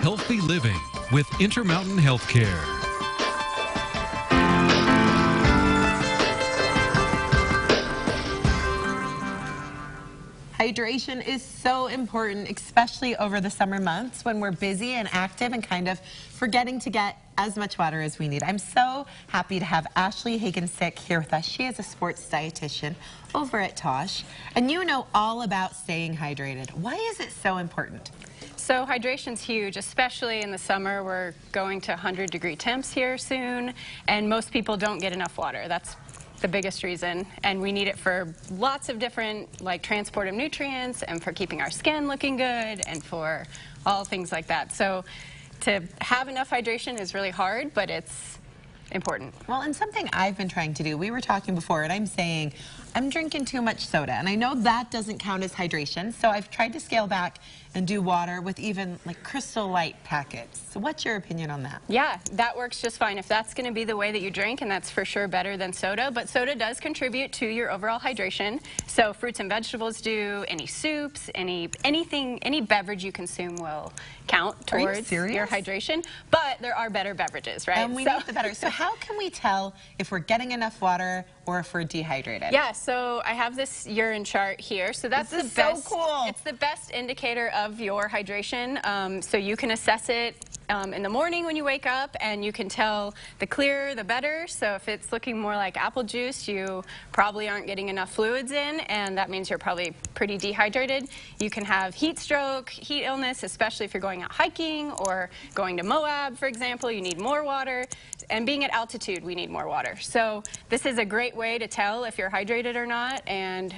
healthy living with Intermountain Healthcare. Hydration is so important, especially over the summer months when we're busy and active and kind of forgetting to get as much water as we need. I'm so happy to have Ashley Hagensicks here with us. She is a sports dietitian over at TOSH, and you know all about staying hydrated. Why is it so important? So hydration's huge, especially in the summer. We're going to 100-degree temps here soon, and most people don't get enough water. That's the biggest reason, and we need it for lots of different, like, transport of nutrients and for keeping our skin looking good and for all things like that. So to have enough hydration is really hard, but it's important. Well, and something I've been trying to do, we were talking before, and I'm saying I'm drinking too much soda, and I know that doesn't count as hydration, so I've tried to scale back and do water with even like Crystal Light packets. So what's your opinion on that? Yeah, that works just fine if that's going to be the way that you drink, and that's for sure better than soda, but soda does contribute to your overall hydration. So fruits and vegetables do, any soups, anything, any beverage you consume will count towards your hydration, but there are better beverages, right? And we need the better. So how can we tell if we're getting enough water or if we're dehydrated? Yeah, so I have this urine chart here. So that's the best. So cool. It's the best indicator of your hydration. So you can assess it in the morning when you wake up, and you can tell the clearer the better. So if it's looking more like apple juice, you probably aren't getting enough fluids in, and that means you're probably pretty dehydrated. You can have heat stroke, heat illness, especially if you're going out hiking or going to Moab, for example. You need more water, and being at altitude, we need more water. So this is a great way to tell if you're hydrated or not, and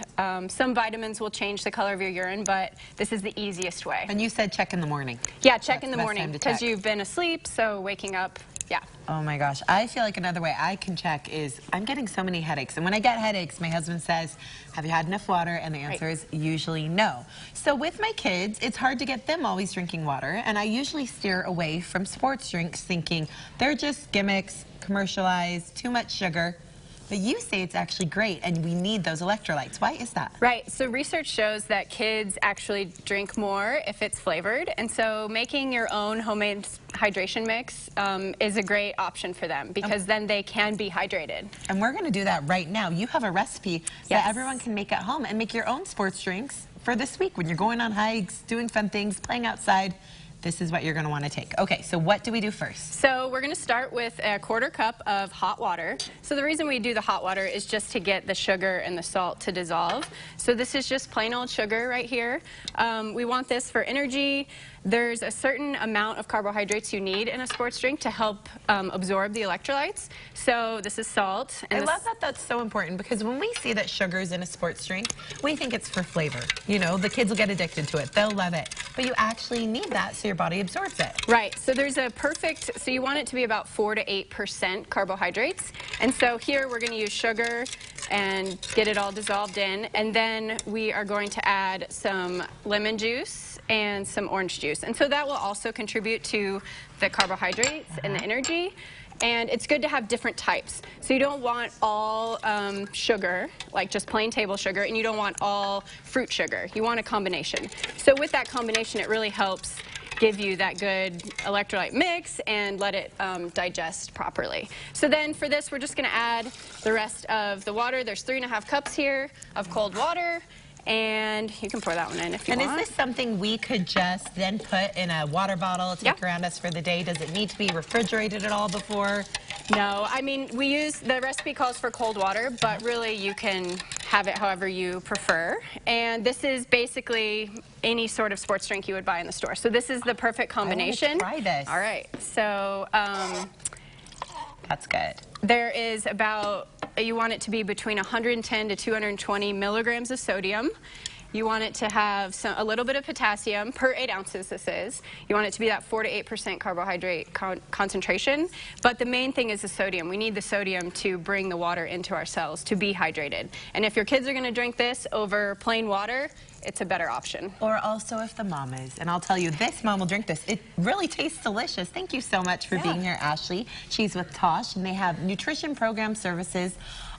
some vitamins will change the color of your urine, but this is the easiest way. And you said check in the morning. Yeah, check in the morning because you've been asleep, so waking up, yeah. Oh my gosh, I feel like another way I can check is I'm getting so many headaches, and when I get headaches, my husband says, have you had enough water? And the answer is usually no. So with my kids, it's hard to get them always drinking water, and I usually steer away from sports drinks thinking they're just gimmicks, commercialized, too much sugar. But you say it's actually great, and we need those electrolytes. Why is that? Right. So research shows that kids actually drink more if it's flavored, and so making your own homemade hydration mix is a great option for them because then they can be hydrated. And we're going to do that right now. You have a recipe that everyone can make at home and make your own sports drinks for this week when you're going on hikes, doing fun things, playing outside. This is what you're going to want to take. Okay, so what do we do first? So we're going to start with a 1/4 cup of hot water. So the reason we do the hot water is just to get the sugar and the salt to dissolve. So this is just plain old sugar right here. We want this for energy. There's a certain amount of carbohydrates you need in a sports drink to help absorb the electrolytes. So this is salt. And I love that that's so important because when we see that sugar's in a sports drink, we think it's for flavor. You know, the kids will get addicted to it. They'll love it. But you actually need that so your body absorbs it. Right. So there's a perfect, so you want it to be about 4 to 8% carbohydrates. And so here we're going to use sugar and get it all dissolved in. And then we are going to add some lemon juice and some orange juice. And so that will also contribute to the carbohydrates and the energy. And it's good to have different types. So you don't want all sugar, like just plain table sugar, and you don't want all fruit sugar. You want a combination. So with that combination, it really helps give you that good electrolyte mix and let it digest properly. So then for this, we're just going to add the rest of the water. There's 3½ cups here of cold water. And you can pour that one in if you want. And is this something we could just then put in a water bottle, take around us for the day? Does it need to be refrigerated at all before? No, I mean, we use, the recipe calls for cold water, but really you can have it however you prefer. And this is basically any sort of sports drink you would buy in the store. So this is the perfect combination. I want to try this. All right, so that's good. There is about, you want it to be between 110 to 220 milligrams of sodium. You want it to have a little bit of potassium per 8 ounces this is. You want it to be that 4 to 8% carbohydrate concentration. But the main thing is the sodium. We need the sodium to bring the water into our cells to be hydrated. And if your kids are going to drink this over plain water, it's a better option. Or also if the mom is. And I'll tell you, this mom will drink this. It really tastes delicious. Thank you so much for being here, Ashley. She's with TOSH, and they have nutrition program services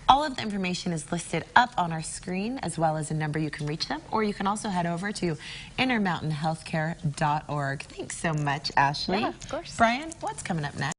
All of the information is listed up on our screen, as well as a number you can reach them, or you can also head over to intermountainhealthcare.org. Thanks so much, Ashley. Yeah, of course. Brian, what's coming up next?